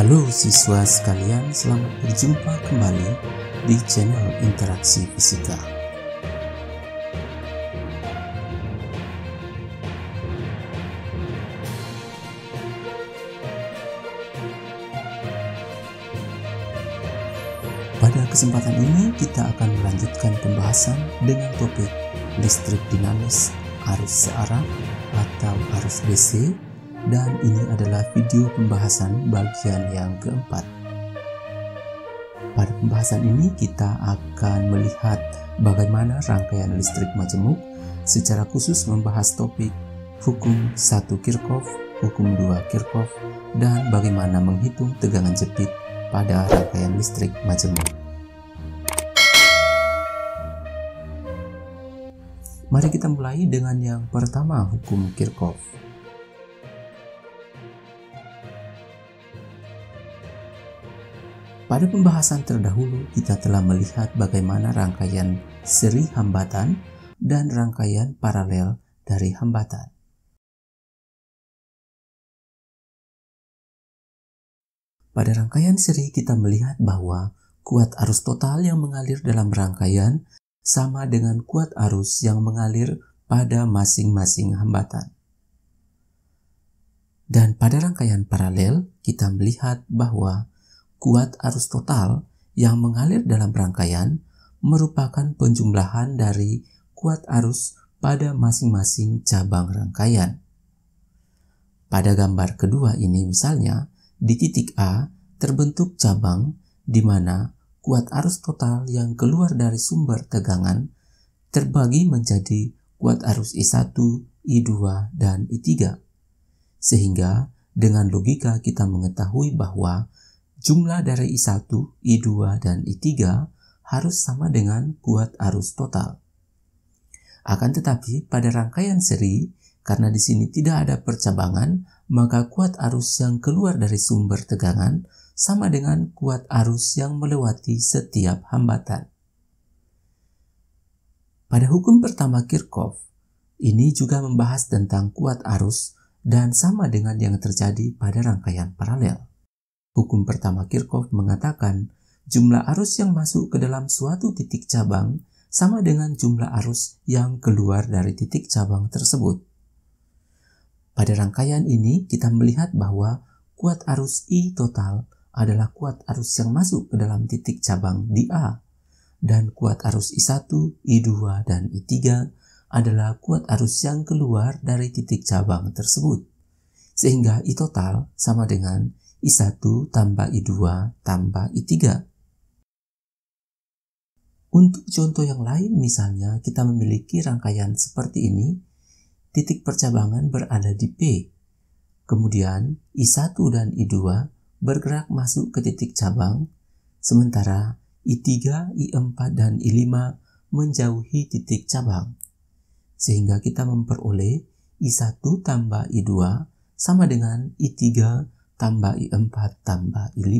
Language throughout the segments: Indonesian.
Halo siswa sekalian, selamat berjumpa kembali di channel Interaksi Fisika. Pada kesempatan ini kita akan melanjutkan pembahasan dengan topik listrik dinamis arus searah atau arus DC. Dan ini adalah video pembahasan bagian yang keempat. Pada pembahasan ini kita akan melihat bagaimana rangkaian listrik majemuk, secara khusus membahas topik hukum 1 Kirchhoff, hukum 2 Kirchhoff, dan bagaimana menghitung tegangan jepit pada rangkaian listrik majemuk. Mari kita mulai dengan yang pertama, hukum Kirchhoff. Pada pembahasan terdahulu, kita telah melihat bagaimana rangkaian seri hambatan dan rangkaian paralel dari hambatan. Pada rangkaian seri, kita melihat bahwa kuat arus total yang mengalir dalam rangkaian sama dengan kuat arus yang mengalir pada masing-masing hambatan. Dan pada rangkaian paralel, kita melihat bahwa kuat arus total yang mengalir dalam rangkaian merupakan penjumlahan dari kuat arus pada masing-masing cabang rangkaian. Pada gambar kedua ini misalnya, di titik A terbentuk cabang di mana kuat arus total yang keluar dari sumber tegangan terbagi menjadi kuat arus I1, I2, dan I3. Sehingga dengan logika kita mengetahui bahwa jumlah dari I1, I2, dan I3 harus sama dengan kuat arus total. Akan tetapi pada rangkaian seri, karena di sini tidak ada percabangan, maka kuat arus yang keluar dari sumber tegangan sama dengan kuat arus yang melewati setiap hambatan. Pada hukum pertama Kirchhoff, ini juga membahas tentang kuat arus dan sama dengan yang terjadi pada rangkaian paralel. Hukum pertama Kirchhoff mengatakan jumlah arus yang masuk ke dalam suatu titik cabang sama dengan jumlah arus yang keluar dari titik cabang tersebut. Pada rangkaian ini kita melihat bahwa kuat arus I total adalah kuat arus yang masuk ke dalam titik cabang di A, dan kuat arus I1, I2, dan I3 adalah kuat arus yang keluar dari titik cabang tersebut. Sehingga I total sama dengan I1 tambah I2 tambah I3. Untuk contoh yang lain misalnya kita memiliki rangkaian seperti ini, titik percabangan berada di P. Kemudian I1 dan I2 bergerak masuk ke titik cabang, sementara I3, I4, dan I5 menjauhi titik cabang. Sehingga kita memperoleh I1 tambah I2 sama dengan I3 tambah I4 tambah I5.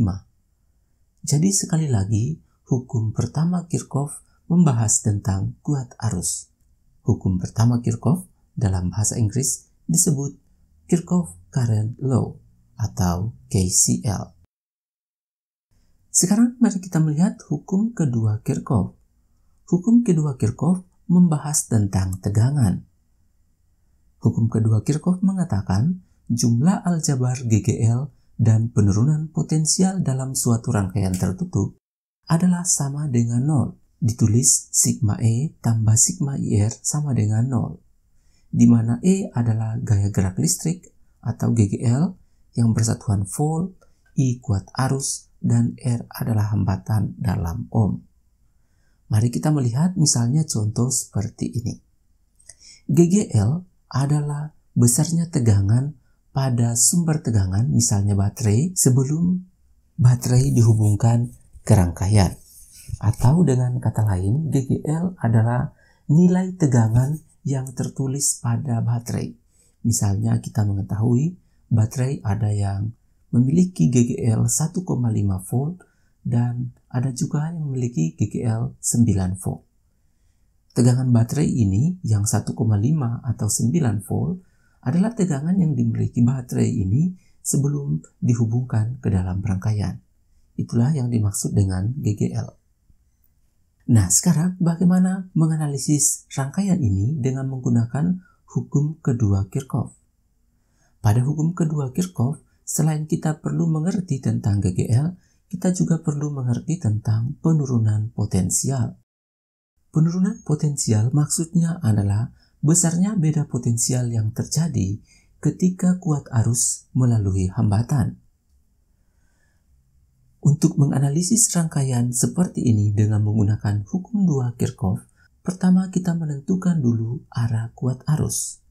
Jadi sekali lagi, hukum pertama Kirchhoff membahas tentang kuat arus. Hukum pertama Kirchhoff dalam bahasa Inggris disebut Kirchhoff Current Law atau KCL. Sekarang mari kita melihat hukum kedua Kirchhoff. Hukum kedua Kirchhoff membahas tentang tegangan. Hukum kedua Kirchhoff mengatakan jumlah aljabar GGL dan penurunan potensial dalam suatu rangkaian tertutup adalah sama dengan 0. Ditulis sigma E tambah sigma IR sama dengan 0. Di mana E adalah gaya gerak listrik atau GGL yang bersatuan volt, I kuat arus, dan R adalah hambatan dalam ohm. Mari kita melihat misalnya contoh seperti ini. GGL adalah besarnya tegangan pada sumber tegangan, misalnya baterai, sebelum baterai dihubungkan ke rangkaian. Atau dengan kata lain, GGL adalah nilai tegangan yang tertulis pada baterai. Misalnya kita mengetahui baterai ada yang memiliki GGL 1,5 volt dan ada juga yang memiliki GGL 9 volt. Tegangan baterai ini yang 1,5 atau 9 volt adalah tegangan yang dimiliki baterai ini sebelum dihubungkan ke dalam rangkaian. Itulah yang dimaksud dengan GGL. Nah, sekarang bagaimana menganalisis rangkaian ini dengan menggunakan hukum kedua Kirchhoff? Pada hukum kedua Kirchhoff, selain kita perlu mengerti tentang GGL, kita juga perlu mengerti tentang penurunan potensial. Penurunan potensial maksudnya adalah besarnya beda potensial yang terjadi ketika kuat arus melalui hambatan. Untuk menganalisis rangkaian seperti ini dengan menggunakan hukum 2 Kirchhoff, pertama kita menentukan dulu arah kuat arus.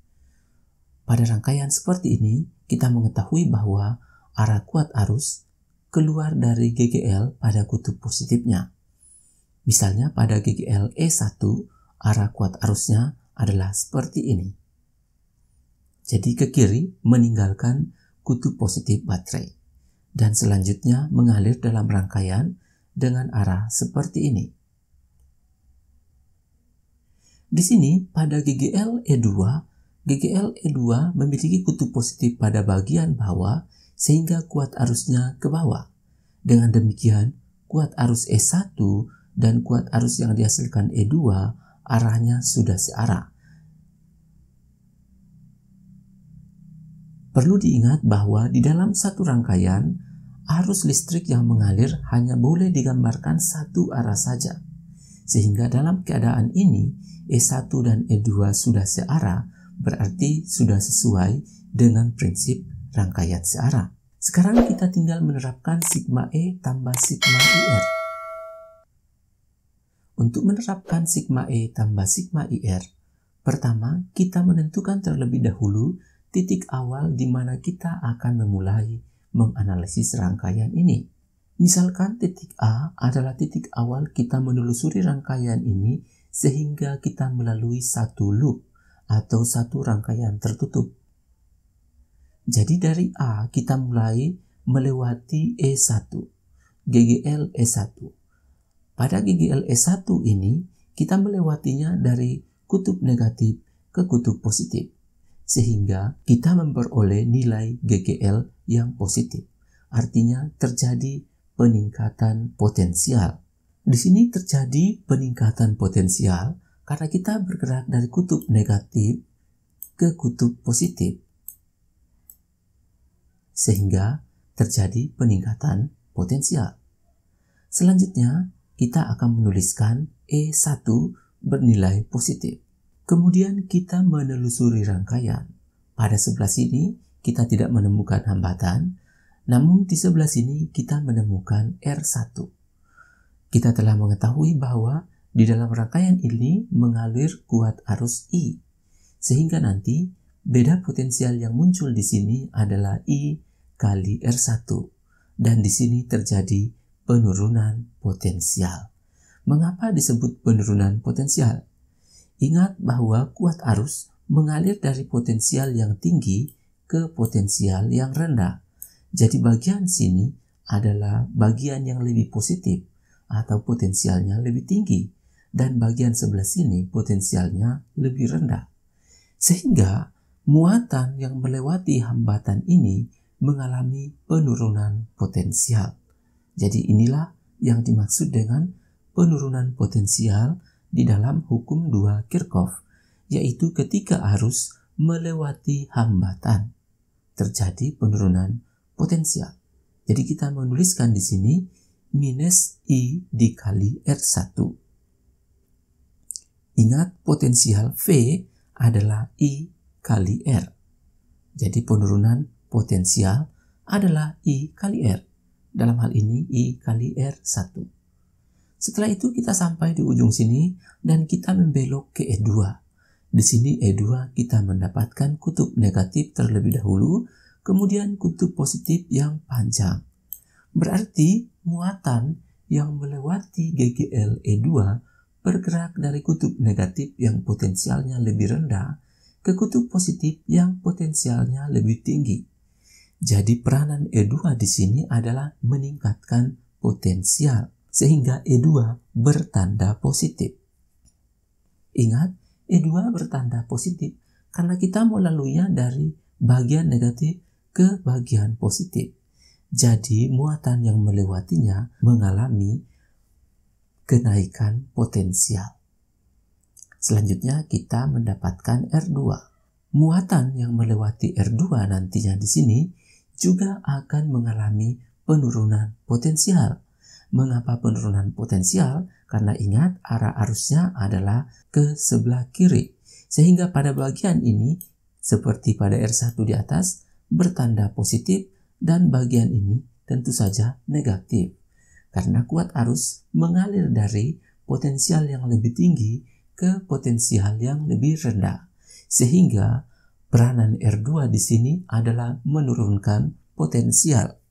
Pada rangkaian seperti ini, kita mengetahui bahwa arah kuat arus keluar dari GGL pada kutub positifnya. Misalnya pada GGL E1, arah kuat arusnya adalah seperti ini. Jadi ke kiri meninggalkan kutub positif baterai. Dan selanjutnya mengalir dalam rangkaian dengan arah seperti ini. Di sini pada GGL E2 memiliki kutub positif pada bagian bawah sehingga kuat arusnya ke bawah. Dengan demikian, kuat arus E1 dan kuat arus yang dihasilkan E2 arahnya sudah searah. Perlu diingat bahwa di dalam satu rangkaian, arus listrik yang mengalir hanya boleh digambarkan satu arah saja. Sehingga dalam keadaan ini, E1 dan E2 sudah searah, berarti sudah sesuai dengan prinsip rangkaian searah. Sekarang kita tinggal menerapkan sigma E tambah sigma IR. Untuk menerapkan sigma E tambah sigma IR, pertama kita menentukan terlebih dahulu titik awal di mana kita akan memulai menganalisis rangkaian ini. Misalkan titik A adalah titik awal kita menelusuri rangkaian ini sehingga kita melalui satu loop atau satu rangkaian tertutup. Jadi dari A kita mulai melewati E1, GGL E1. Pada GGL E1 ini kita melewatinya dari kutub negatif ke kutub positif. Sehingga kita memperoleh nilai GGL yang positif. Artinya terjadi peningkatan potensial. Di sini terjadi peningkatan potensial karena kita bergerak dari kutub negatif ke kutub positif. Sehingga terjadi peningkatan potensial. Selanjutnya, kita akan menuliskan E1 bernilai positif. Kemudian kita menelusuri rangkaian. Pada sebelah sini kita tidak menemukan hambatan, namun di sebelah sini kita menemukan R1. Kita telah mengetahui bahwa di dalam rangkaian ini mengalir kuat arus I, sehingga nanti beda potensial yang muncul di sini adalah I kali R1, dan di sini terjadi penurunan potensial. Mengapa disebut penurunan potensial? Ingat bahwa kuat arus mengalir dari potensial yang tinggi ke potensial yang rendah. Jadi bagian sini adalah bagian yang lebih positif atau potensialnya lebih tinggi, dan bagian sebelah sini potensialnya lebih rendah. Sehingga muatan yang melewati hambatan ini mengalami penurunan potensial. Jadi inilah yang dimaksud dengan penurunan potensial di dalam hukum 2 Kirchhoff, yaitu ketika arus melewati hambatan terjadi penurunan potensial. Jadi kita menuliskan di sini minus I dikali R1. Ingat potensial V adalah I kali R. Jadi penurunan potensial adalah I kali R. Dalam hal ini I kali R1. Setelah itu kita sampai di ujung sini dan kita membelok ke E2. Di sini E2 kita mendapatkan kutub negatif terlebih dahulu, kemudian kutub positif yang panjang. Berarti muatan yang melewati GGL E2 bergerak dari kutub negatif yang potensialnya lebih rendah ke kutub positif yang potensialnya lebih tinggi. Jadi peranan E2 di sini adalah meningkatkan potensial sehingga E2 bertanda positif. Ingat, E2 bertanda positif karena kita melaluinya dari bagian negatif ke bagian positif. Jadi muatan yang melewatinya mengalami kenaikan potensial. Selanjutnya kita mendapatkan R2. Muatan yang melewati R2 nantinya di sini juga akan mengalami penurunan potensial. Mengapa penurunan potensial? Karena ingat arah arusnya adalah ke sebelah kiri. Sehingga pada bagian ini, seperti pada R1 di atas, bertanda positif dan bagian ini tentu saja negatif. Karena kuat arus mengalir dari potensial yang lebih tinggi ke potensial yang lebih rendah. Sehingga peranan R2 di sini adalah menurunkan potensial.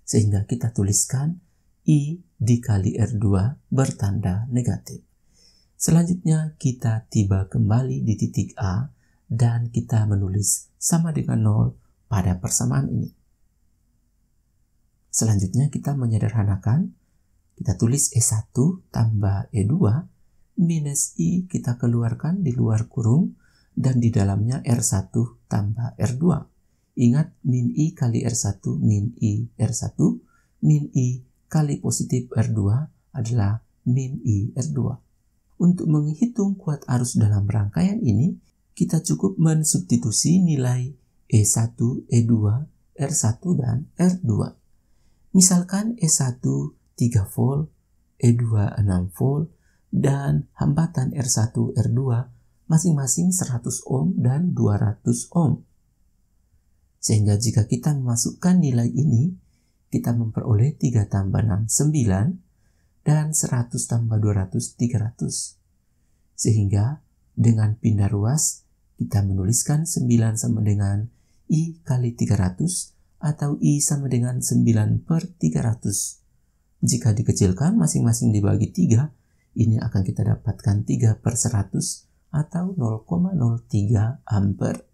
Sehingga kita tuliskan I dikali R2 bertanda negatif. Selanjutnya kita tiba kembali di titik A dan kita menulis sama dengan 0 pada persamaan ini. Selanjutnya kita menyederhanakan. Kita tulis E1 tambah E2 minus I kita keluarkan di luar kurung dan di dalamnya R1 tambah R2. Ingat min I kali R1 min I R1 min I kali positif R2 adalah min I R2. Untuk menghitung kuat arus dalam rangkaian ini, kita cukup mensubstitusi nilai E1, E2, R1, dan R2. Misalkan E1 3 volt, E2 6 volt, dan hambatan R1, R2 masing-masing 100 ohm dan 200 ohm. Sehingga jika kita memasukkan nilai ini, kita memperoleh 3 tambah 6, 9, dan 100 tambah 200, 300. Sehingga dengan pindah ruas, kita menuliskan 9 sama dengan I kali 300 atau I sama dengan 9 per 300. Jika dikecilkan masing-masing dibagi 3, ini akan kita dapatkan 3 per 100 atau 0,03 ampere.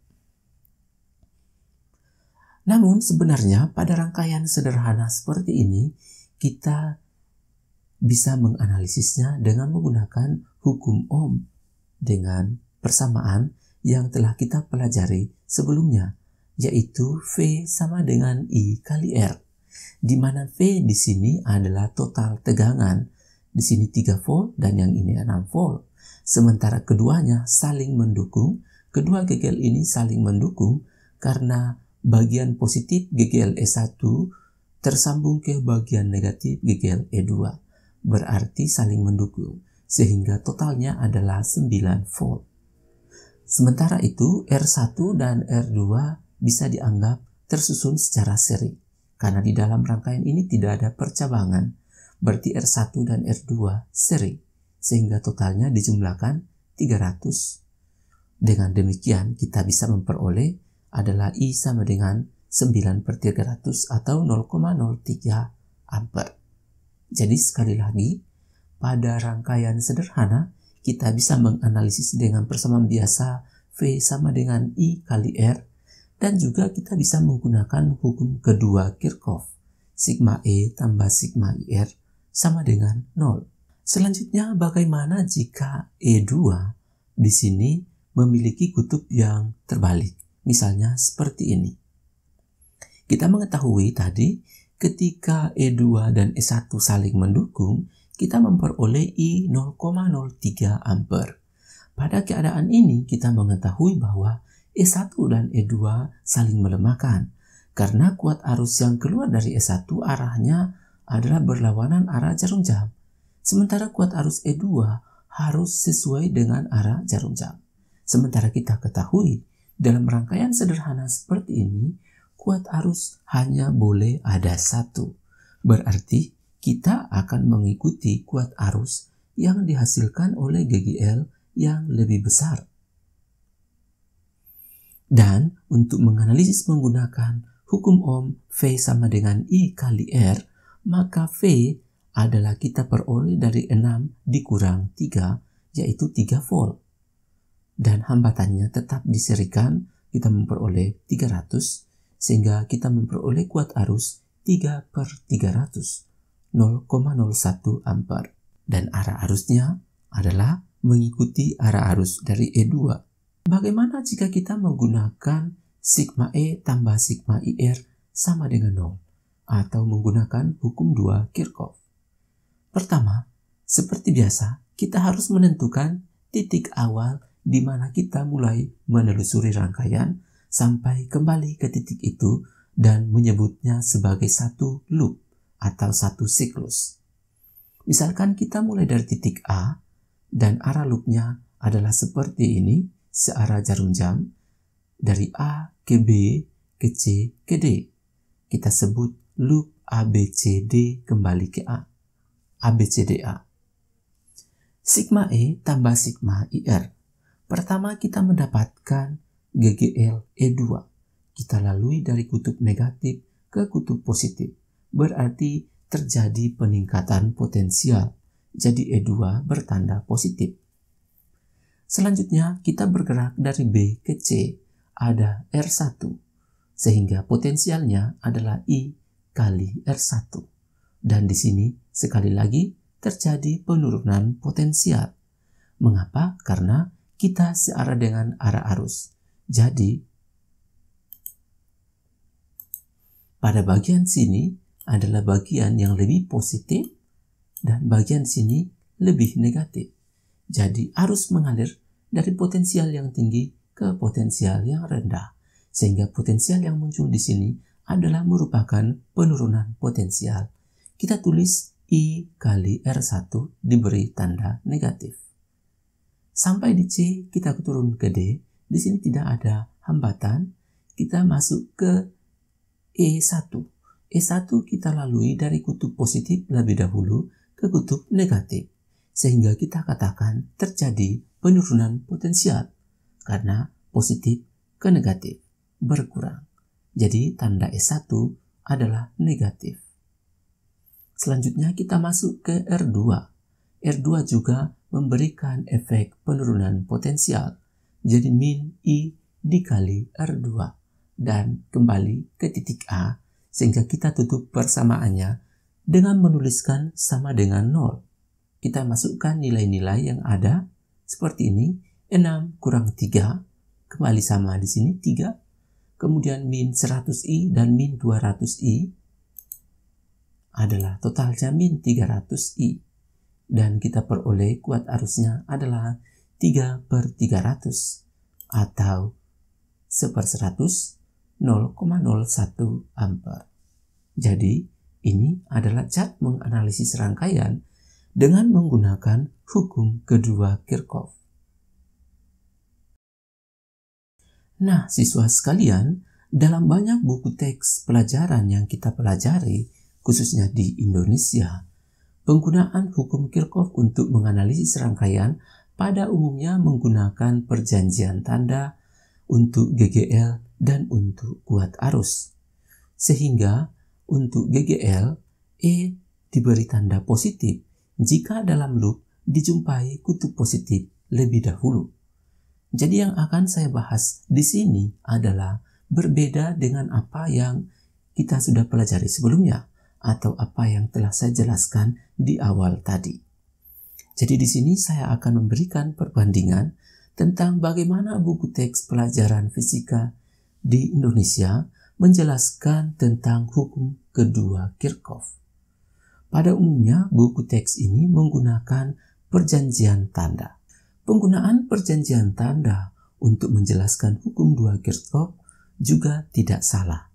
Namun sebenarnya pada rangkaian sederhana seperti ini, kita bisa menganalisisnya dengan menggunakan hukum Ohm dengan persamaan yang telah kita pelajari sebelumnya, yaitu V sama dengan I kali R, di mana V di sini adalah total tegangan, di sini 3 volt dan yang ini 6 volt. Sementara keduanya saling mendukung, kedua gegel ini saling mendukung karena bagian positif gegel E1 tersambung ke bagian negatif gegel E2. Berarti saling mendukung, sehingga totalnya adalah 9 volt. Sementara itu, R1 dan R2 bisa dianggap tersusun secara seri, karena di dalam rangkaian ini tidak ada percabangan, berarti R1 dan R2 seri, sehingga totalnya dijumlahkan 300. Dengan demikian, kita bisa memperoleh adalah I sama dengan 9 per 300 atau 0,03 ampere. Jadi sekali lagi, pada rangkaian sederhana, kita bisa menganalisis dengan persamaan biasa V sama dengan I kali R, dan juga kita bisa menggunakan hukum kedua Kirchhoff, sigma E tambah sigma IR sama dengan 0. Selanjutnya, bagaimana jika E2 di sini memiliki kutub yang terbalik? Misalnya seperti ini. Kita mengetahui tadi, ketika E2 dan E1 saling mendukung, kita memperoleh I 0,03 ampere. Pada keadaan ini, kita mengetahui bahwa E1 dan E2 saling melemahkan, karena kuat arus yang keluar dari E1 arahnya adalah berlawanan arah jarum jam. Sementara kuat arus E2 harus sesuai dengan arah jarum jam. Sementara kita ketahui, dalam rangkaian sederhana seperti ini, kuat arus hanya boleh ada satu. Berarti kita akan mengikuti kuat arus yang dihasilkan oleh GGL yang lebih besar. Dan untuk menganalisis menggunakan hukum Ohm V sama dengan I kali R, maka V adalah kita peroleh dari 6 dikurang 3, yaitu 3 volt. Dan hambatannya tetap diserikan, kita memperoleh 300, sehingga kita memperoleh kuat arus 3 per 300, 0,01 ampere. Dan arah arusnya adalah mengikuti arah arus dari E2. Bagaimana jika kita menggunakan sigma E tambah sigma IR sama dengan 0, atau menggunakan hukum 2 Kirchhoff. Pertama, seperti biasa, kita harus menentukan titik awal di mana kita mulai menelusuri rangkaian sampai kembali ke titik itu dan menyebutnya sebagai satu loop atau satu siklus. Misalkan kita mulai dari titik A dan arah loopnya adalah seperti ini, searah jarum jam, dari A ke B, ke C, ke D. Kita sebut loop ABCD kembali ke A. ABCDA. Sigma E tambah sigma IR. Pertama kita mendapatkan GGL E2. Kita lalui dari kutub negatif ke kutub positif. Berarti terjadi peningkatan potensial. Jadi E2 bertanda positif. Selanjutnya kita bergerak dari B ke C. Ada R1. Sehingga potensialnya adalah I kali R1. Dan di sini sekali lagi terjadi penurunan potensial. Mengapa? Karena kita searah dengan arah arus. Jadi, pada bagian sini adalah bagian yang lebih positif dan bagian sini lebih negatif. Jadi, arus mengalir dari potensial yang tinggi ke potensial yang rendah. Sehingga potensial yang muncul di sini adalah merupakan penurunan potensial. Kita tulis I kali R1 diberi tanda negatif. Sampai di C, kita turun ke D. Di sini tidak ada hambatan. Kita masuk ke E1. E1 kita lalui dari kutub positif lebih dahulu ke kutub negatif. Sehingga kita katakan terjadi penurunan potensial. Karena positif ke negatif berkurang. Jadi tanda E1 adalah negatif. Selanjutnya kita masuk ke R2. R2 juga memberikan efek penurunan potensial. Jadi min I dikali R2. Dan kembali ke titik A sehingga kita tutup persamaannya dengan menuliskan sama dengan 0. Kita masukkan nilai-nilai yang ada seperti ini. 6 kurang 3 kembali sama di sini 3. Kemudian min 100i dan min 200i adalah totalnya min 300i. Dan kita peroleh kuat arusnya adalah 3/300 atau 1/100 0,01 ampere. Jadi ini adalah cara menganalisis rangkaian dengan menggunakan hukum kedua Kirchhoff. Nah, siswa sekalian, dalam banyak buku teks pelajaran yang kita pelajari, khususnya di Indonesia, penggunaan hukum Kirchhoff untuk menganalisis rangkaian pada umumnya menggunakan perjanjian tanda untuk GGL dan untuk kuat arus. Sehingga untuk GGL, E diberi tanda positif jika dalam loop dijumpai kutub positif lebih dahulu. Jadi yang akan saya bahas di sini adalah berbeda dengan apa yang kita sudah pelajari sebelumnya atau apa yang telah saya jelaskan di awal tadi. Jadi di sini saya akan memberikan perbandingan tentang bagaimana buku teks pelajaran fisika di Indonesia menjelaskan tentang hukum kedua Kirchhoff. Pada umumnya buku teks ini menggunakan perjanjian tanda. Penggunaan perjanjian tanda untuk menjelaskan hukum 2 Kirchhoff juga tidak salah.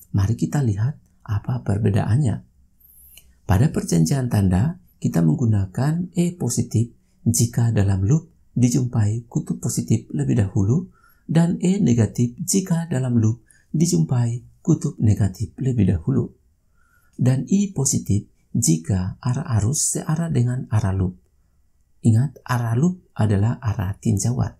Mari kita lihat apa perbedaannya. Pada perjanjian tanda, kita menggunakan E positif jika dalam loop dijumpai kutub positif lebih dahulu dan E negatif jika dalam loop dijumpai kutub negatif lebih dahulu. Dan I positif jika arah arus searah dengan arah loop. Ingat, arah loop adalah arah tinjauan.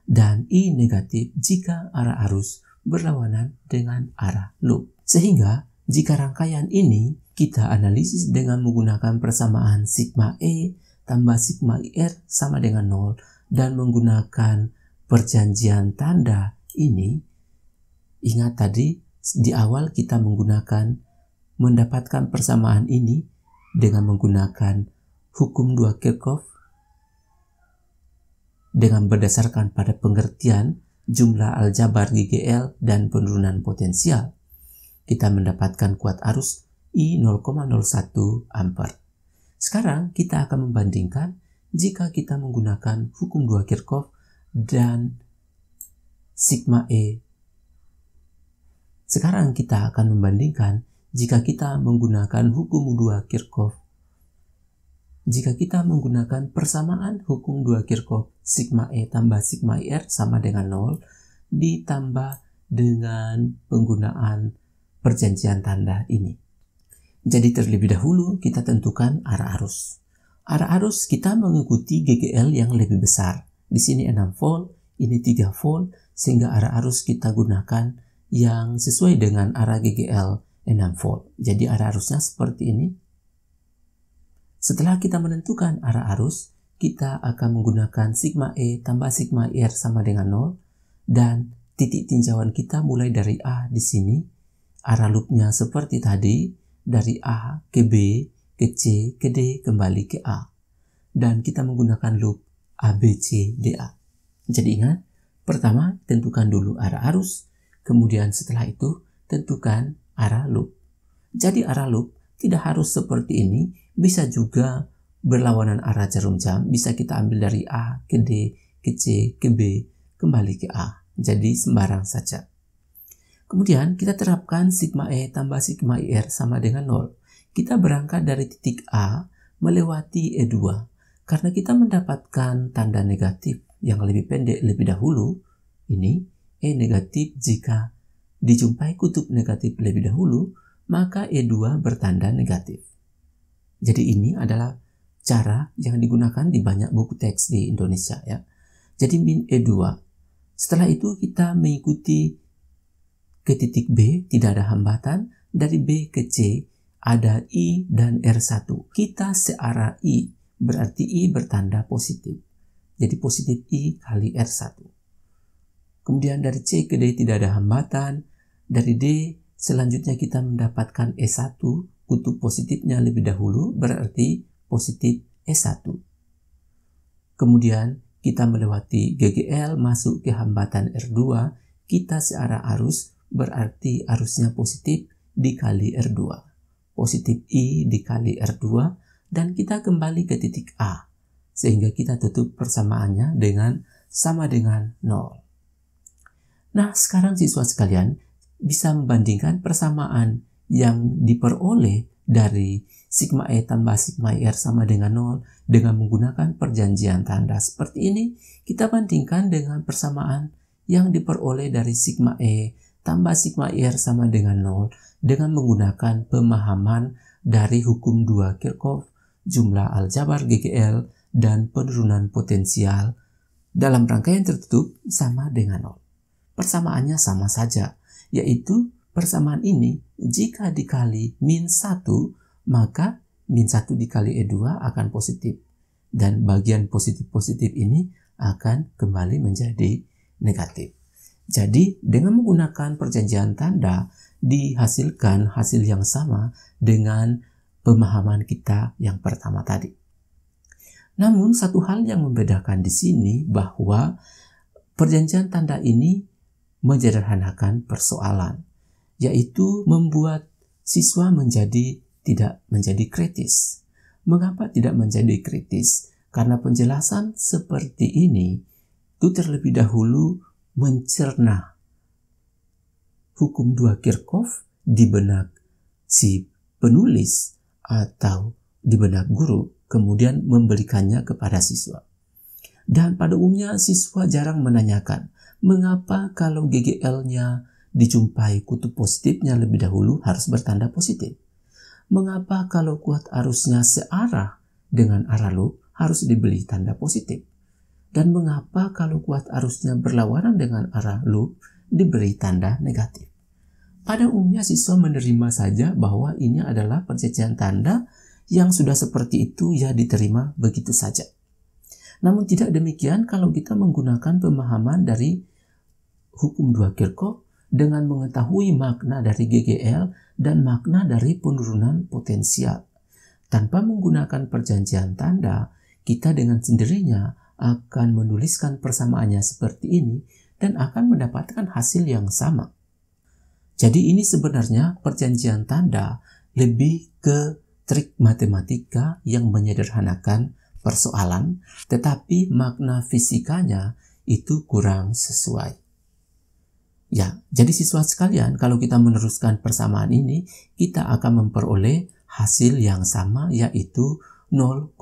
Dan I negatif jika arah arus berlawanan dengan arah loop. Sehingga, jika rangkaian ini kita analisis dengan menggunakan persamaan sigma E tambah sigma IR sama dengan 0 dan menggunakan perjanjian tanda ini, ingat tadi di awal kita mendapatkan persamaan ini dengan menggunakan hukum 2 Kirchhoff dengan berdasarkan pada pengertian jumlah aljabar GGL dan penurunan potensial, kita mendapatkan kuat arus I 0,01 ampere. Sekarang kita akan membandingkan jika kita menggunakan hukum 2 Kirchhoff dan sigma E. Sekarang kita akan membandingkan jika kita menggunakan hukum 2 Kirchhoff. Jika kita menggunakan persamaan hukum 2 Kirchhoff, sigma E tambah sigma IR sama dengan 0, ditambah dengan penggunaan perjanjian tanda ini. Jadi terlebih dahulu kita tentukan arah arus. Arah arus kita mengikuti GGL yang lebih besar. Di sini 6 volt, ini 3 volt, sehingga arah arus kita gunakan yang sesuai dengan arah GGL 6 volt. Jadi arah arusnya seperti ini. Setelah kita menentukan arah arus, kita akan menggunakan sigma E tambah sigma IR sama dengan 0, dan titik tinjauan kita mulai dari A di sini. Arah loopnya seperti tadi, dari A ke B, ke C, ke D, kembali ke A. Dan kita menggunakan loop A, B, C, D, A. Jadi ingat, pertama tentukan dulu arah arus, kemudian setelah itu tentukan arah loop. Jadi arah loop tidak harus seperti ini, bisa juga berlawanan arah jarum jam, bisa kita ambil dari A ke D, ke C, ke B, kembali ke A. Jadi sembarang saja. Kemudian kita terapkan sigma E tambah sigma IR sama dengan 0. Kita berangkat dari titik A melewati E2. Karena kita mendapatkan tanda negatif yang lebih pendek lebih dahulu, ini E negatif jika dijumpai kutub negatif lebih dahulu, maka E2 bertanda negatif. Jadi ini adalah cara yang digunakan di banyak buku teks di Indonesia ya. Jadi min E2. Setelah itu kita mengikuti ke titik B, tidak ada hambatan. Dari B ke C ada I dan R1. Kita searah I, berarti I bertanda positif. Jadi positif I kali R1. Kemudian dari C ke D tidak ada hambatan. Dari D selanjutnya kita mendapatkan E1, kutub positifnya lebih dahulu, berarti positif E1. Kemudian kita melewati GGL masuk ke hambatan R2, kita searah arus, berarti arusnya positif dikali R2. Positif I dikali R2, dan kita kembali ke titik A, sehingga kita tutup persamaannya dengan sama dengan 0. Nah, sekarang siswa sekalian bisa membandingkan persamaan yang diperoleh dari sigma E tambah sigma IR sama dengan 0 dengan menggunakan perjanjian tanda seperti ini. Kita bandingkan dengan persamaan yang diperoleh dari sigma E tambah sigma IR sama dengan 0 dengan menggunakan pemahaman dari hukum 2 Kirchhoff, jumlah aljabar GGL, dan penurunan potensial dalam rangkaian tertutup sama dengan 0. Persamaannya sama saja, yaitu persamaan ini jika dikali min 1, maka min 1 dikali E2 akan positif. Dan bagian positif-positif ini akan kembali menjadi negatif. Jadi dengan menggunakan perjanjian tanda dihasilkan hasil yang sama dengan pemahaman kita yang pertama tadi. Namun satu hal yang membedakan di sini bahwa perjanjian tanda ini menyederhanakan persoalan, yaitu membuat siswa tidak menjadi kritis. Mengapa tidak menjadi kritis? Karena penjelasan seperti ini itu terlebih dahulu mencerna hukum 2 Kirchhoff di benak si penulis atau di benak guru, kemudian memberikannya kepada siswa. Dan pada umumnya siswa jarang menanyakan, mengapa kalau GGL-nya dijumpai kutub positifnya lebih dahulu harus bertanda positif? Mengapa kalau kuat arusnya searah dengan arah loop harus diberi tanda positif? Dan mengapa kalau kuat arusnya berlawanan dengan arah loop diberi tanda negatif? Pada umumnya siswa menerima saja bahwa ini adalah perjanjian tanda yang sudah seperti itu, ya diterima begitu saja. Namun tidak demikian kalau kita menggunakan pemahaman dari hukum 2 Kirchhoff dengan mengetahui makna dari GGL dan makna dari penurunan potensial. Tanpa menggunakan perjanjian tanda, kita dengan sendirinya akan menuliskan persamaannya seperti ini dan akan mendapatkan hasil yang sama. Jadi ini sebenarnya perjanjian tanda lebih ke trik matematika yang menyederhanakan persoalan, tetapi makna fisikanya itu kurang sesuai. Ya, jadi siswa sekalian, kalau kita meneruskan persamaan ini, kita akan memperoleh hasil yang sama, yaitu 0,01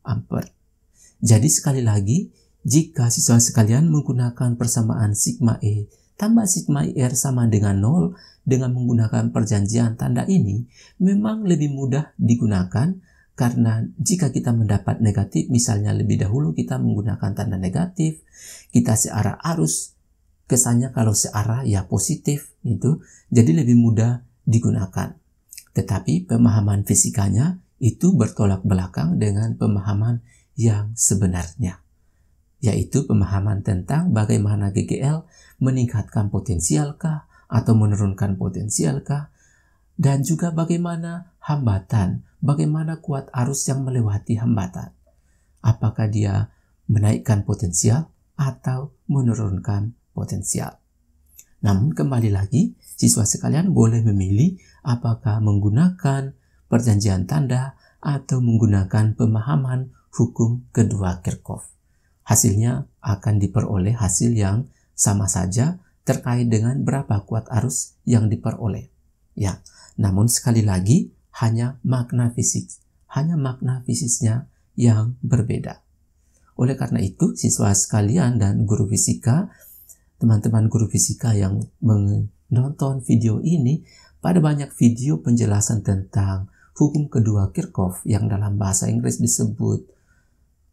ampere. Jadi sekali lagi, jika siswa sekalian menggunakan persamaan sigma E tambah sigma IR sama dengan 0 dengan menggunakan perjanjian tanda ini, memang lebih mudah digunakan karena jika kita mendapat negatif, misalnya lebih dahulu kita menggunakan tanda negatif, kita searah arus, kesannya kalau searah ya positif gitu, jadi lebih mudah digunakan. Tetapi pemahaman fisikanya itu bertolak belakang dengan pemahaman yang sebenarnya, yaitu pemahaman tentang bagaimana GGL meningkatkan potensialkah atau menurunkan potensialkah, dan juga bagaimana hambatan, bagaimana kuat arus yang melewati hambatan. Apakah dia menaikkan potensial atau menurunkan potensial. Namun kembali lagi, siswa sekalian boleh memilih apakah menggunakan perjanjian tanda atau menggunakan pemahaman hukum kedua Kirchhoff. Hasilnya akan diperoleh hasil yang sama saja terkait dengan berapa kuat arus yang diperoleh. Ya, namun sekali lagi hanya makna fisiknya yang berbeda. Oleh karena itu, siswa sekalian dan guru fisika, teman-teman guru fisika yang menonton video ini, pada banyak video penjelasan tentang hukum kedua Kirchhoff yang dalam bahasa Inggris disebut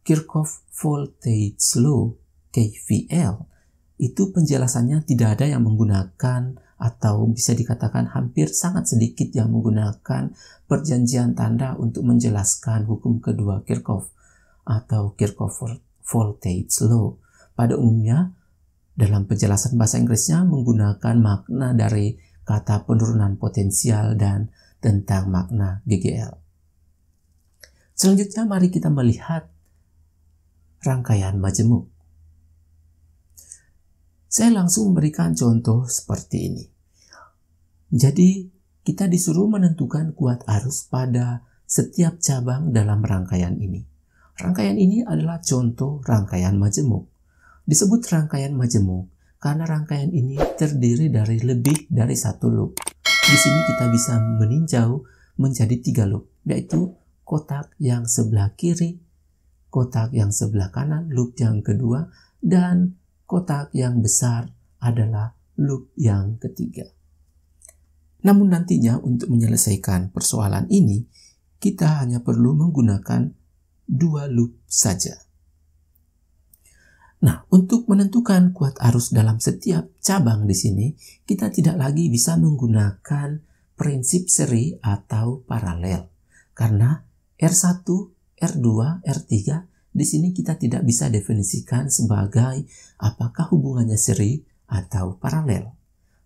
Kirchhoff Voltage Law, KVL, itu penjelasannya tidak ada yang menggunakan atau bisa dikatakan hampir sangat sedikit yang menggunakan perjanjian tanda untuk menjelaskan hukum kedua Kirchhoff atau Kirchhoff Voltage Law. Pada umumnya, dalam penjelasan bahasa Inggrisnya menggunakan makna dari kata penurunan potensial dan tentang makna GGL. Selanjutnya mari kita melihat rangkaian majemuk. Saya langsung memberikan contoh seperti ini. Jadi, kita disuruh menentukan kuat arus pada setiap cabang dalam rangkaian ini. Rangkaian ini adalah contoh rangkaian majemuk. Disebut rangkaian majemuk karena rangkaian ini terdiri dari lebih dari satu loop. Di sini kita bisa meninjau menjadi 3 loop, yaitu kotak yang sebelah kiri, kotak yang sebelah kanan, loop yang kedua, dan kotak yang besar adalah loop yang ketiga. Namun nantinya untuk menyelesaikan persoalan ini, kita hanya perlu menggunakan 2 loop saja. Nah, untuk menentukan kuat arus dalam setiap cabang di sini, kita tidak lagi bisa menggunakan prinsip seri atau paralel. Karena R1, R2, R3 di sini kita tidak bisa definisikan sebagai apakah hubungannya seri atau paralel.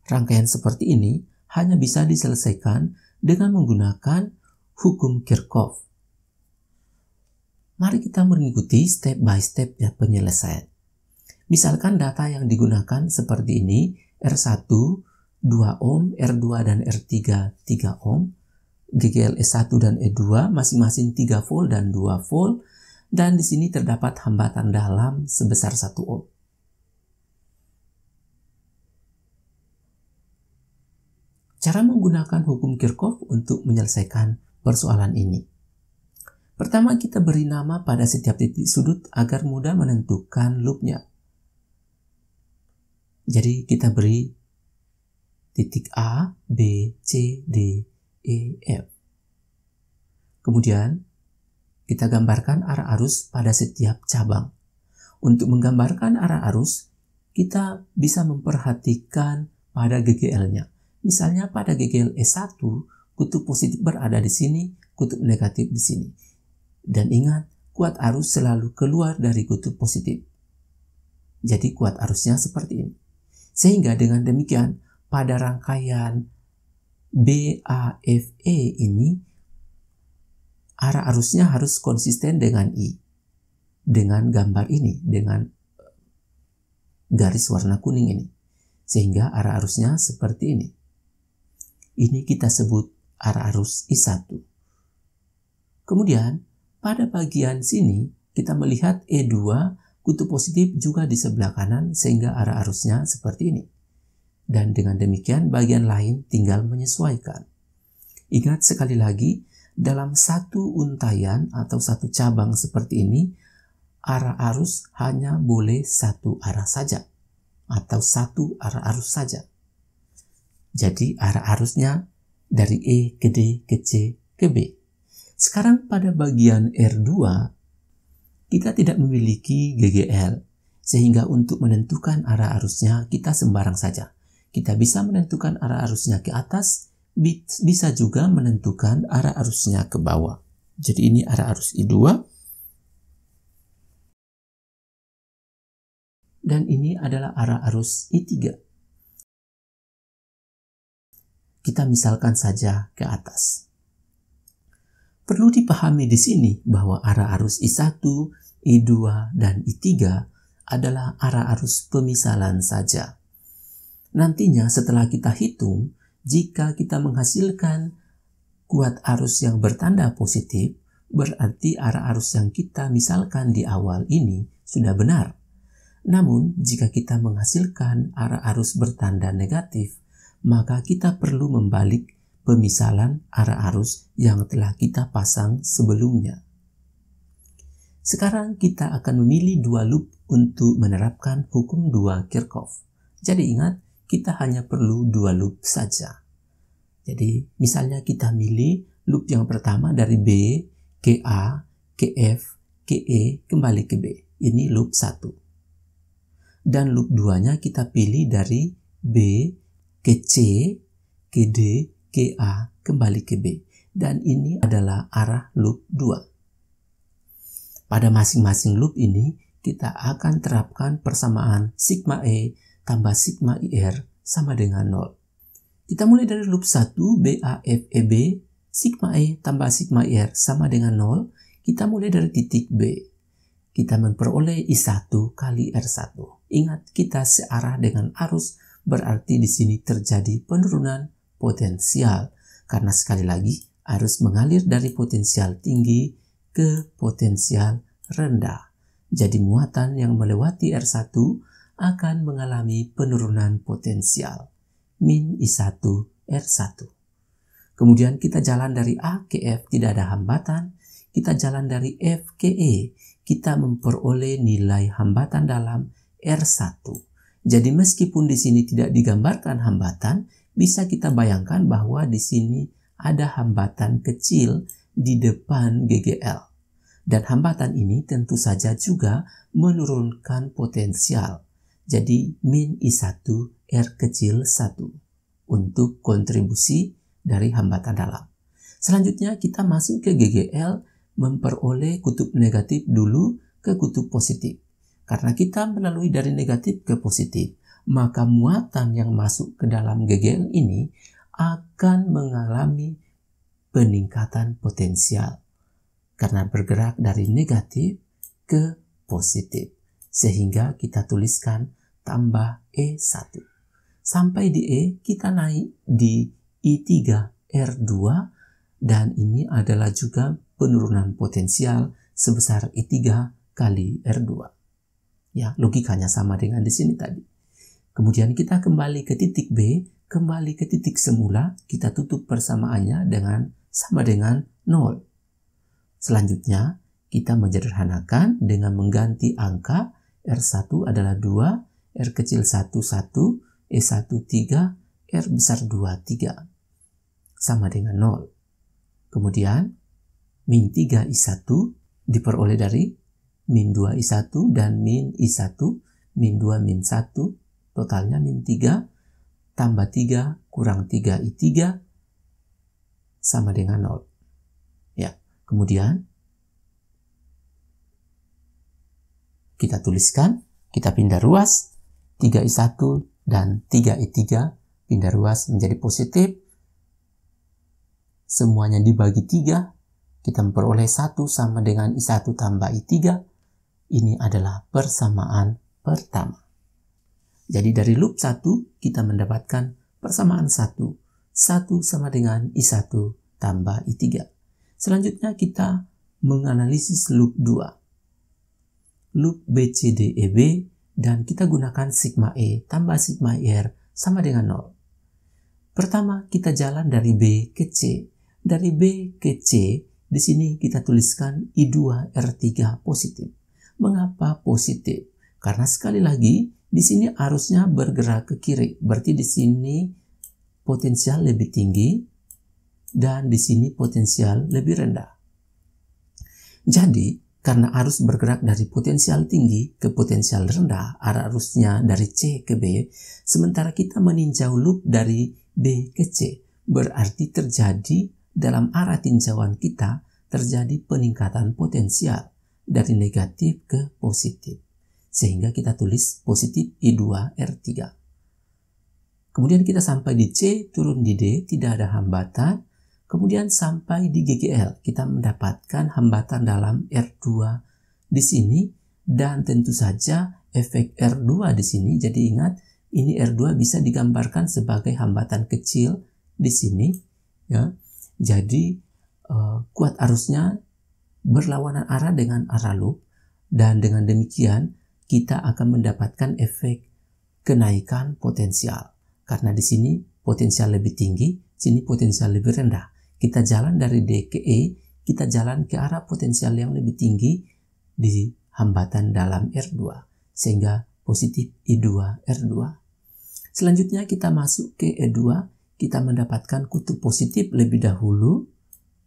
Rangkaian seperti ini hanya bisa diselesaikan dengan menggunakan hukum Kirchhoff. Mari kita mengikuti step by step ya penyelesaian. Misalkan data yang digunakan seperti ini, R1 2 ohm, R2 dan R3 3 ohm, GGL E1 dan E2 masing-masing 3 volt dan 2 volt, dan di sini terdapat hambatan dalam sebesar 1 ohm. Cara menggunakan hukum Kirchhoff untuk menyelesaikan persoalan ini. Pertama, kita beri nama pada setiap titik sudut agar mudah menentukan loopnya. Jadi kita beri titik A, B, C, D, E, F. Kemudian, kita gambarkan arah arus pada setiap cabang. Untuk menggambarkan arah arus, kita bisa memperhatikan pada GGL-nya. Misalnya pada GGL E1, kutub positif berada di sini, kutub negatif di sini. Dan ingat, kuat arus selalu keluar dari kutub positif. Jadi kuat arusnya seperti ini. Sehingga dengan demikian, pada rangkaian BAFE ini, arah arusnya harus konsisten dengan I. Dengan gambar ini, dengan garis warna kuning ini. Sehingga arah arusnya seperti ini. Ini kita sebut arah arus I1. Kemudian, pada bagian sini kita melihat E2 kutub positif juga di sebelah kanan sehingga arah arusnya seperti ini. Dan dengan demikian bagian lain tinggal menyesuaikan. Ingat sekali lagi, dalam satu untayan atau satu cabang seperti ini, arah arus hanya boleh satu arah saja atau satu arah arus saja. Jadi arah arusnya dari E ke D ke C ke B. Sekarang pada bagian R2, kita tidak memiliki GGL, sehingga untuk menentukan arah arusnya kita sembarang saja. Kita bisa menentukan arah arusnya ke atas, bisa juga menentukan arah arusnya ke bawah. Jadi ini arah arus I2. Dan ini adalah arah arus I3. Kita misalkan saja ke atas. Perlu dipahami di sini bahwa arah arus I1, I2, dan I3 adalah arah arus pemisalan saja. Nantinya setelah kita hitung, jika kita menghasilkan kuat arus yang bertanda positif, berarti arah arus yang kita misalkan di awal ini sudah benar. Namun, jika kita menghasilkan arah arus bertanda negatif, maka kita perlu membalik pemisalan arah arus yang telah kita pasang sebelumnya. Sekarang kita akan memilih dua loop untuk menerapkan hukum 2 Kirchhoff. Jadi ingat, kita hanya perlu dua loop saja. Jadi misalnya kita milih loop yang pertama dari B ke A, ke F, ke E, kembali ke B. Ini loop 1. Dan loop 2-nya kita pilih dari B ke C, ke D, ke A, kembali ke B. Dan ini adalah arah loop 2. Pada masing-masing loop ini, kita akan terapkan persamaan sigma E tambah sigma IR sama dengan 0. Kita mulai dari loop 1, BAFEB, sigma E tambah sigma IR sama dengan 0. Kita mulai dari titik B. Kita memperoleh I1 kali R1. Ingat, kita searah dengan arus, berarti di sini terjadi penurunan potensial. Karena sekali lagi, arus mengalir dari potensial tinggi ke potensial rendah. Jadi muatan yang melewati R1 akan mengalami penurunan potensial. Min I1 R1. Kemudian kita jalan dari A ke F, tidak ada hambatan. Kita jalan dari F ke E, kita memperoleh nilai hambatan dalam R1. Jadi meskipun di sini tidak digambarkan hambatan, bisa kita bayangkan bahwa di sini ada hambatan kecil di depan GGL. Dan hambatan ini tentu saja juga menurunkan potensial. Jadi min I1 R kecil 1 untuk kontribusi dari hambatan dalam. Selanjutnya kita masuk ke GGL, memperoleh kutub negatif dulu ke kutub positif. Karena kita melalui dari negatif ke positif, maka muatan yang masuk ke dalam GGL ini akan mengalami peningkatan potensial. Karena bergerak dari negatif ke positif. Sehingga kita tuliskan tambah E1. Sampai di E, kita naik di I3 R2, dan ini adalah juga penurunan potensial sebesar I3 kali R2. Ya, logikanya sama dengan di sini tadi. Kemudian kita kembali ke titik B, kembali ke titik semula, kita tutup persamaannya dengan sama dengan 0. Selanjutnya, kita menyederhanakan dengan mengganti angka R1 adalah 2, R kecil 1, 1, E1 3, R besar 2, 3. Sama dengan 0. Kemudian, min 3 I1 diperoleh dari min 2 I1 dan min I1, min 2 min 1, totalnya min 3, tambah 3 kurang 3 I3, sama dengan 0. Ya, kemudian kita tuliskan, kita pindah ruas, 3I1 dan 3I3 pindah ruas menjadi positif. Semuanya dibagi 3, kita memperoleh 1 sama dengan I1 tambah I3. Ini adalah persamaan pertama. Jadi dari loop 1 kita mendapatkan persamaan 1. 1 sama dengan I1 tambah I3. Selanjutnya kita menganalisis loop 2. Loop BCDEB dan kita gunakan sigma E tambah sigma R sama dengan 0. Pertama kita jalan dari B ke C. Dari B ke C, di sini kita tuliskan I2R3 positif. Mengapa positif? Karena sekali lagi di sini arusnya bergerak ke kiri. Berarti di sini potensial lebih tinggi dan di sini potensial lebih rendah. Jadi, karena arus bergerak dari potensial tinggi ke potensial rendah, arusnya dari C ke B, sementara kita meninjau loop dari B ke C, berarti terjadi dalam arah tinjauan kita terjadi peningkatan potensial dari negatif ke positif. Sehingga kita tulis positif I2R3. Kemudian kita sampai di C, turun di D, tidak ada hambatan. Kemudian sampai di GGL, kita mendapatkan hambatan dalam R2 di sini. Dan tentu saja efek R2 di sini. Jadi ingat, ini R2 bisa digambarkan sebagai hambatan kecil di sini. Ya. Jadi kuat arusnya berlawanan arah dengan arah loop. Dan dengan demikian, kita akan mendapatkan efek kenaikan potensial. Karena di sini potensial lebih tinggi, sini potensial lebih rendah. Kita jalan dari D ke E, kita jalan ke arah potensial yang lebih tinggi di hambatan dalam R2. Sehingga positif I2R2. Selanjutnya kita masuk ke E2, kita mendapatkan kutub positif lebih dahulu.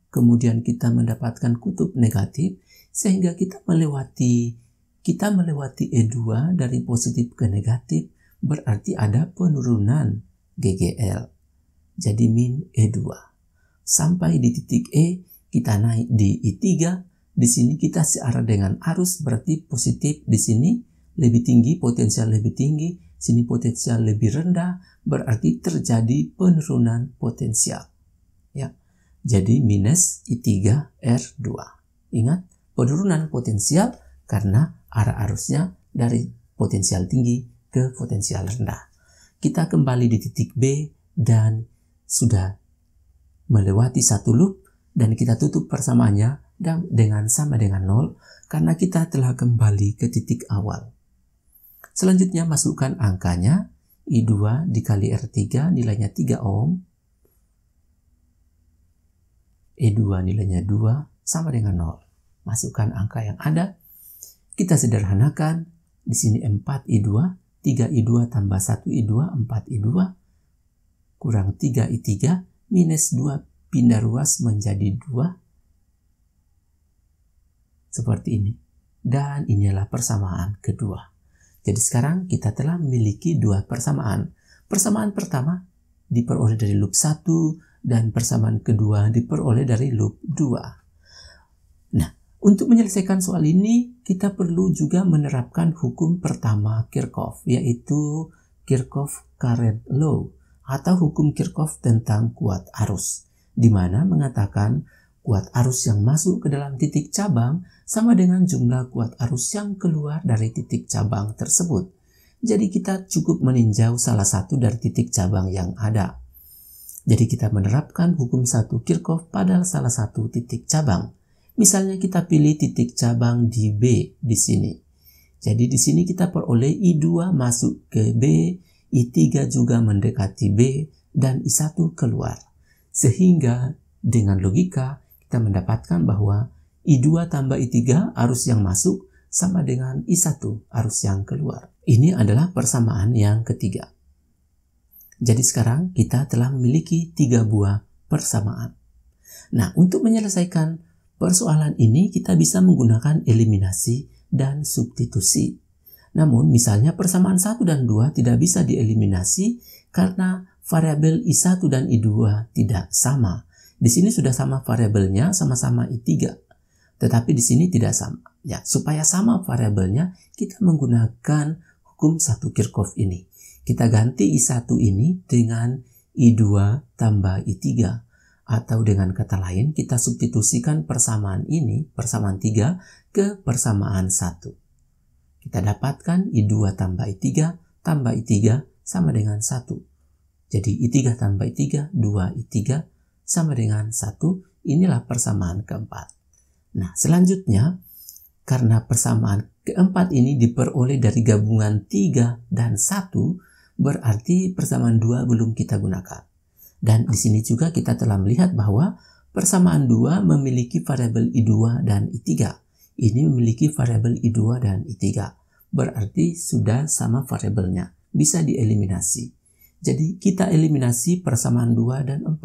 Kemudian kita mendapatkan kutub negatif. Sehingga kita melewati E2 dari positif ke negatif, berarti ada penurunan GGL. Jadi min E2. Sampai di titik E, kita naik di I3. Di sini kita searah dengan arus, berarti positif di sini lebih tinggi, potensial lebih tinggi. Sini potensial lebih rendah, berarti terjadi penurunan potensial. Ya. Jadi minus I3R2. Ingat, penurunan potensial karena arah arusnya dari potensial tinggi ke potensial rendah. Kita kembali di titik B dan sudah melewati satu loop dan kita tutup persamaannya dengan sama dengan 0 karena kita telah kembali ke titik awal. Selanjutnya masukkan angkanya. I2 dikali R3 nilainya 3 ohm. E2 nilainya 2 sama dengan 0. Masukkan angka yang ada. Kita sederhanakan. Di sini 4I2, 3I2 tambah 1I2, 4I2 kurang 3I3 minus 2 pindah ruas menjadi 2. Seperti ini. Dan inilah persamaan kedua. Jadi sekarang kita telah memiliki dua persamaan. Persamaan pertama diperoleh dari loop 1 dan persamaan kedua diperoleh dari loop 2. Nah, untuk menyelesaikan soal ini kita perlu juga menerapkan hukum pertama Kirchhoff, yaitu Kirchhoff Current Law atau hukum Kirchhoff tentang kuat arus, di mana mengatakan kuat arus yang masuk ke dalam titik cabang sama dengan jumlah kuat arus yang keluar dari titik cabang tersebut. Jadi kita cukup meninjau salah satu dari titik cabang yang ada. Jadi kita menerapkan hukum 1 Kirchhoff pada salah satu titik cabang. Misalnya kita pilih titik cabang di B di sini. Jadi di sini kita peroleh I2 masuk ke B, I3 juga mendekati B, dan I1 keluar. Sehingga dengan logika kita mendapatkan bahwa I2 tambah I3 arus yang masuk sama dengan I1 arus yang keluar. Ini adalah persamaan yang ketiga. Jadi sekarang kita telah memiliki 3 buah persamaan. Nah, untuk menyelesaikan persoalan ini kita bisa menggunakan eliminasi dan substitusi. Namun misalnya persamaan 1 dan 2 tidak bisa dieliminasi karena variabel I1 dan I2 tidak sama. Di sini sudah sama variabelnya, sama-sama I3. Tetapi di sini tidak sama. Ya, supaya sama variabelnya, kita menggunakan hukum 1 Kirchhoff ini. Kita ganti I1 ini dengan I2 tambah I3. Atau dengan kata lain, kita substitusikan persamaan ini, persamaan 3, ke persamaan 1. Kita dapatkan I2 tambah I3 tambah I3 sama dengan 1. Jadi I3 tambah I3, 2 I3 sama dengan 1. Inilah persamaan keempat. Nah, selanjutnya, karena persamaan keempat ini diperoleh dari gabungan 3 dan 1, berarti persamaan 2 belum kita gunakan. Dan di sini juga kita telah melihat bahwa persamaan 2 memiliki variabel I2 dan I3. Ini memiliki variabel I2 dan I3. Berarti sudah sama variabelnya. Bisa dieliminasi. Jadi kita eliminasi persamaan 2 dan 4.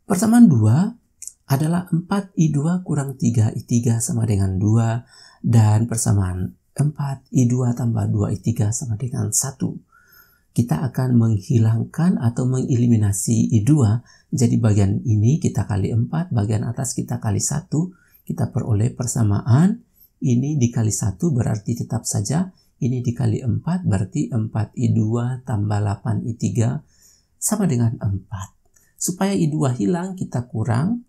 Persamaan 2 adalah 4I2 kurang 3I3 sama dengan 2. Dan persamaan 4I2 tambah 2I3 sama dengan 1. Kita akan menghilangkan atau mengeliminasi I2. Jadi bagian ini kita kali 4, bagian atas kita kali 1. Kita peroleh persamaan. Ini dikali 1 berarti tetap saja. Ini dikali 4 berarti 4I2 tambah 8I3 sama dengan 4. Supaya I2 hilang kita kurang.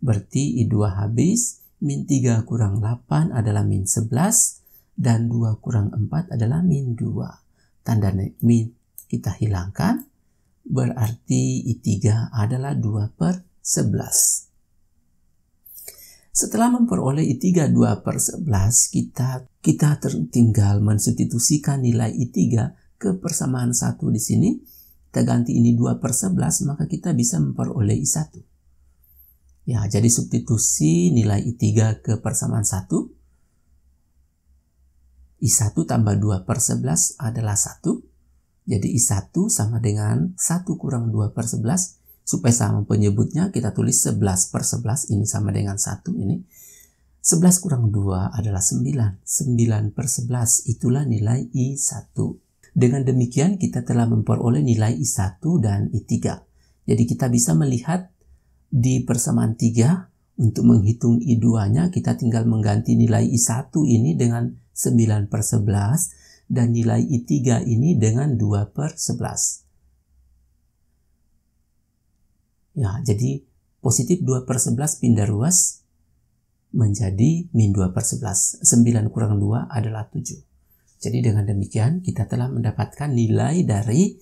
Berarti I2 habis. Min 3 kurang 8 adalah min 11. Dan 2 kurang 4 adalah min 2. Tanda min kita hilangkan. Berarti I3 adalah 2/11. Setelah memperoleh I3 2/11, kita tinggal mensubstitusikan nilai I3 ke persamaan 1 di sini. Kita ganti ini 2/11, maka kita bisa memperoleh I1. Ya, jadi substitusi nilai I3 ke persamaan 1. I1 tambah 2/11 adalah 1. Jadi I1 sama dengan 1 kurang 2/11. Supaya sama penyebutnya, kita tulis 11/11. Ini sama dengan 1 ini. 11 kurang 2 adalah 9. 9/11 itulah nilai I1. Dengan demikian kita telah memperoleh nilai I1 dan I3. Jadi kita bisa melihat di persamaan 3 untuk menghitung I2-nya kita tinggal mengganti nilai I1 ini dengan 9/11 dan nilai I3 ini dengan 2/11. Ya, jadi positif 2/11 pindah ruas menjadi min 2/11. 9 kurang 2 adalah 7. Jadi dengan demikian kita telah mendapatkan nilai dari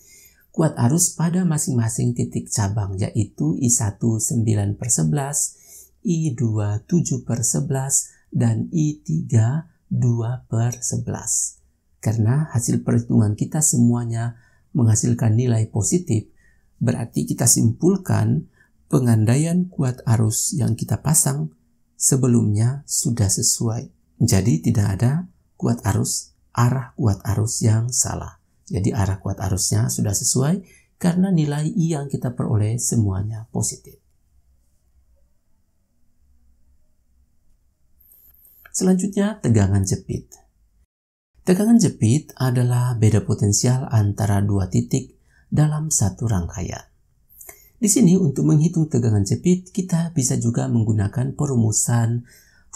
kuat arus pada masing-masing titik cabang, yaitu I1 9/11, I2 7/11, dan I3 2/11. Karena hasil perhitungan kita semuanya menghasilkan nilai positif, berarti kita simpulkan pengandaian kuat arus yang kita pasang sebelumnya sudah sesuai. Jadi tidak ada arah kuat arus yang salah. Jadi arah kuat arusnya sudah sesuai karena nilai I yang kita peroleh semuanya positif. Selanjutnya, tegangan jepit. Tegangan jepit adalah beda potensial antara dua titik dalam satu rangkaian. Di sini untuk menghitung tegangan jepit, kita bisa juga menggunakan perumusan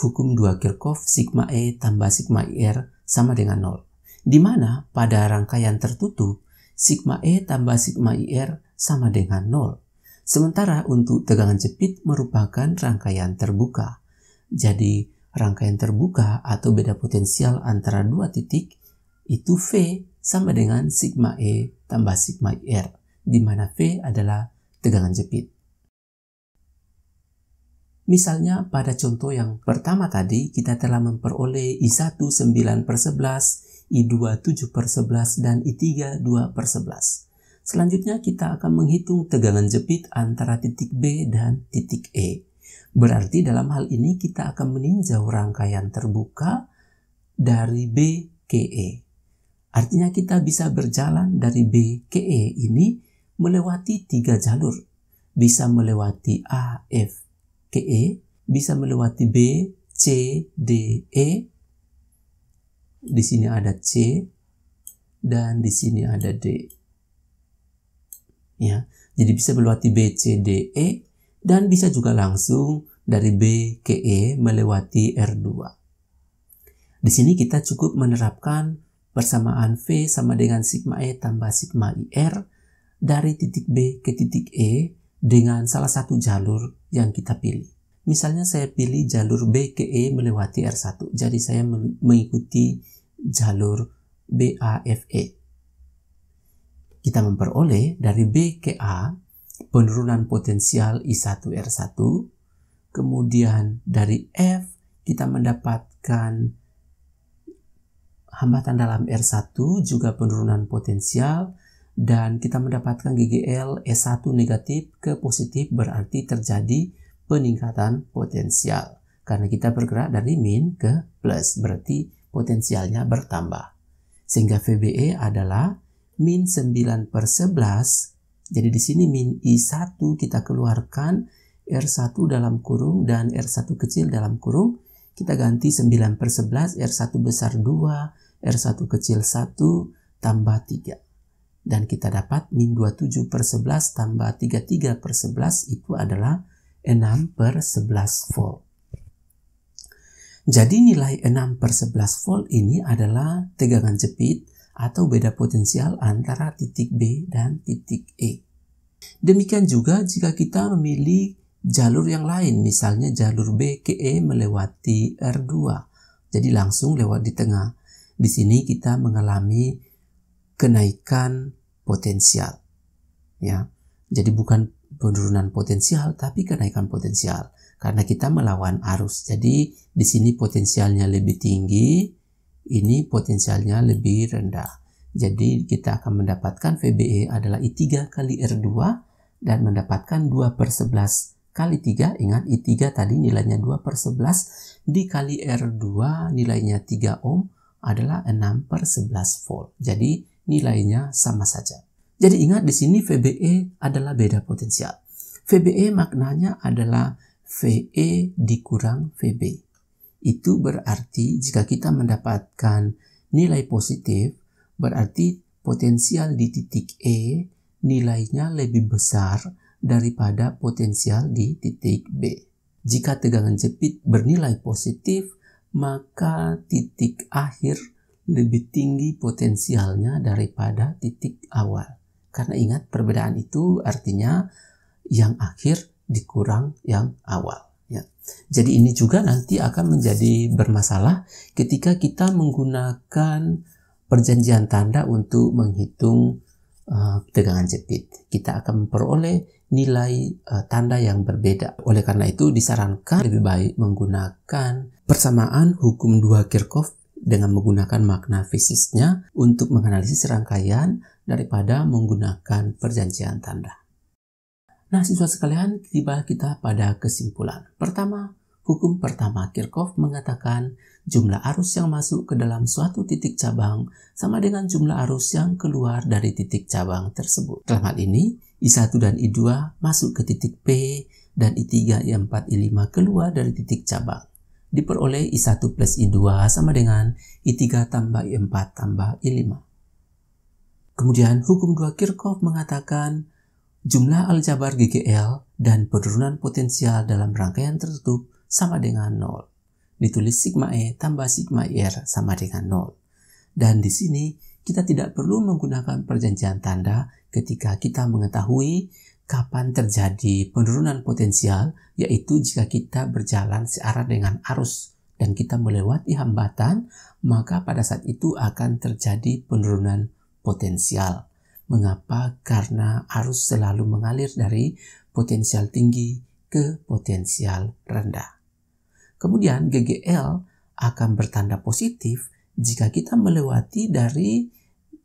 hukum 2 Kirchhoff, sigma E tambah sigma IR sama dengan 0. Di mana pada rangkaian tertutup, sigma E tambah sigma IR sama dengan 0. Sementara untuk tegangan jepit merupakan rangkaian terbuka. Jadi rangkaian terbuka atau beda potensial antara dua titik itu V sama dengan sigma E tambah sigma IR, di mana V adalah tegangan jepit. Misalnya pada contoh yang pertama tadi kita telah memperoleh I1 9/11, I2 7/11, dan I3 2/11. Selanjutnya kita akan menghitung tegangan jepit antara titik B dan titik E. Berarti dalam hal ini kita akan meninjau rangkaian terbuka dari B ke E. Artinya kita bisa berjalan dari B ke E ini melewati 3 jalur. Bisa melewati A, F, ke E, bisa melewati B, C, D, E. Di sini ada C dan di sini ada D. Ya, jadi bisa melewati B, C, D, E dan bisa juga langsung dari B ke E melewati R2. Di sini kita cukup menerapkan persamaan V sama dengan sigma E tambah sigma IR dari titik B ke titik E dengan salah satu jalur yang kita pilih. Misalnya saya pilih jalur B ke E melewati R1. Jadi saya mengikuti jalur BAFE. Kita memperoleh dari B ke A penurunan potensial I1R1, kemudian dari F kita mendapatkan hambatan dalam R1 juga penurunan potensial, dan kita mendapatkan GGL S1 negatif ke positif, berarti terjadi peningkatan potensial. Karena kita bergerak dari min ke plus, berarti potensialnya bertambah. Sehingga VBE adalah min 9/11. Jadi di sini min I1 kita keluarkan, R1 dalam kurung dan R1 kecil dalam kurung. Kita ganti 9/11, R1 besar 2, R1 kecil 1, tambah 3. Dan kita dapat min 27/11 tambah 33/11 itu adalah 6/11 volt. Jadi nilai 6/11 volt ini adalah tegangan jepit atau beda potensial antara titik B dan titik E. Demikian juga jika kita memilih jalur yang lain, misalnya jalur B ke E melewati R2. Jadi langsung lewat di tengah. Di sini kita mengalami kenaikan potensial. Ya. Jadi bukan penurunan potensial tapi kenaikan potensial karena kita melawan arus. Jadi di sini potensialnya lebih tinggi, ini potensialnya lebih rendah. Jadi kita akan mendapatkan VBE adalah I3 kali R2 dan mendapatkan 2/11 kali 3. Ingat I3 tadi nilainya 2/11 dikali R2 nilainya 3 ohm adalah 6/11 volt. Jadi nilainya sama saja. Jadi ingat di sini VBE adalah beda potensial. VBE maknanya adalah VE dikurang VB. Itu berarti jika kita mendapatkan nilai positif, berarti potensial di titik E nilainya lebih besar daripada potensial di titik B. Jika tegangan jepit bernilai positif, maka titik akhir lebih tinggi potensialnya daripada titik awal. Karena ingat perbedaan itu artinya yang akhir dikurang yang awal. Ya. Jadi ini juga nanti akan menjadi bermasalah ketika kita menggunakan perjanjian tanda untuk menghitung tegangan jepit. Kita akan memperoleh nilai tanda yang berbeda. Oleh karena itu disarankan lebih baik menggunakan persamaan hukum 2 Kirchhoff dengan menggunakan makna fisiknya untuk menganalisis rangkaian daripada menggunakan perjanjian tanda. Nah, siswa sekalian, tiba kita pada kesimpulan. Pertama, hukum pertama Kirchhoff mengatakan jumlah arus yang masuk ke dalam suatu titik cabang sama dengan jumlah arus yang keluar dari titik cabang tersebut. Dalam hal ini, I1 dan I2 masuk ke titik P dan I3, I4, I5 keluar dari titik cabang. Diperoleh I1 plus I2 sama dengan I3 tambah I4 tambah I5. Kemudian hukum 2 Kirchhoff mengatakan jumlah aljabar GGL dan penurunan potensial dalam rangkaian tertutup sama dengan 0. Ditulis sigma E tambah sigma R sama dengan 0. Dan di sini kita tidak perlu menggunakan perjanjian tanda ketika kita mengetahui kapan terjadi penurunan potensial, yaitu jika kita berjalan searah dengan arus dan kita melewati hambatan, maka pada saat itu akan terjadi penurunan potensial. Mengapa? Karena arus selalu mengalir dari potensial tinggi ke potensial rendah. Kemudian GGL akan bertanda positif jika kita melewati dari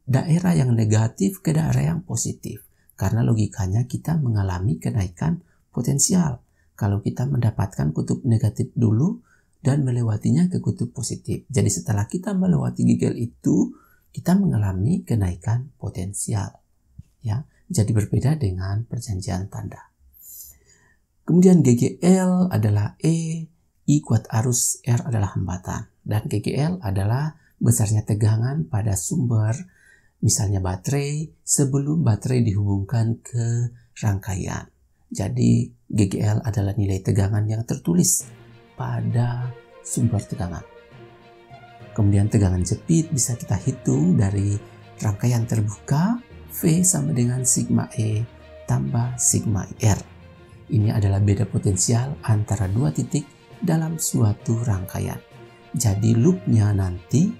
daerah yang negatif ke daerah yang positif. Karena logikanya kita mengalami kenaikan potensial. Kalau kita mendapatkan kutub negatif dulu dan melewatinya ke kutub positif. Jadi setelah kita melewati GGL itu, kita mengalami kenaikan potensial. Ya, jadi berbeda dengan perjanjian tanda. Kemudian GGL adalah E, I kuat arus, R adalah hambatan. Dan GGL adalah besarnya tegangan pada sumber, misalnya baterai, sebelum baterai dihubungkan ke rangkaian. Jadi GGL adalah nilai tegangan yang tertulis pada sumber tegangan. Kemudian tegangan jepit bisa kita hitung dari rangkaian terbuka, V sama dengan sigma E tambah sigma R. Ini adalah beda potensial antara dua titik dalam suatu rangkaian. Jadi loopnya nanti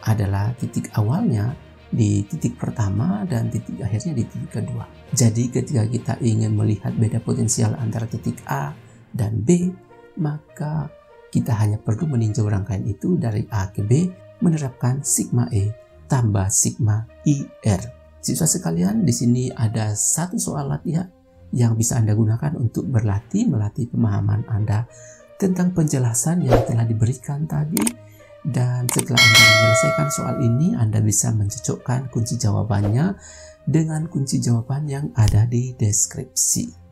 adalah titik awalnya di titik pertama dan titik akhirnya di titik kedua. Jadi ketika kita ingin melihat beda potensial antara titik A dan B, maka kita hanya perlu meninjau rangkaian itu dari A ke B, menerapkan sigma E tambah sigma IR. Siswa sekalian, di sini ada satu soal latihan yang bisa Anda gunakan untuk melatih pemahaman Anda tentang penjelasan yang telah diberikan tadi. Dan setelah Anda menyelesaikan soal ini, Anda bisa mencocokkan kunci jawabannya dengan kunci jawaban yang ada di deskripsi.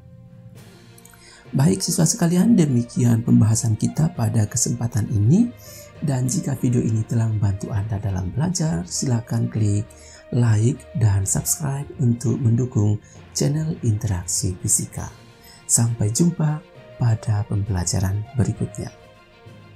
Baik siswa sekalian, demikian pembahasan kita pada kesempatan ini. Dan jika video ini telah membantu Anda dalam belajar, silakan klik like dan subscribe untuk mendukung channel Interaksi Fisika. Sampai jumpa pada pembelajaran berikutnya.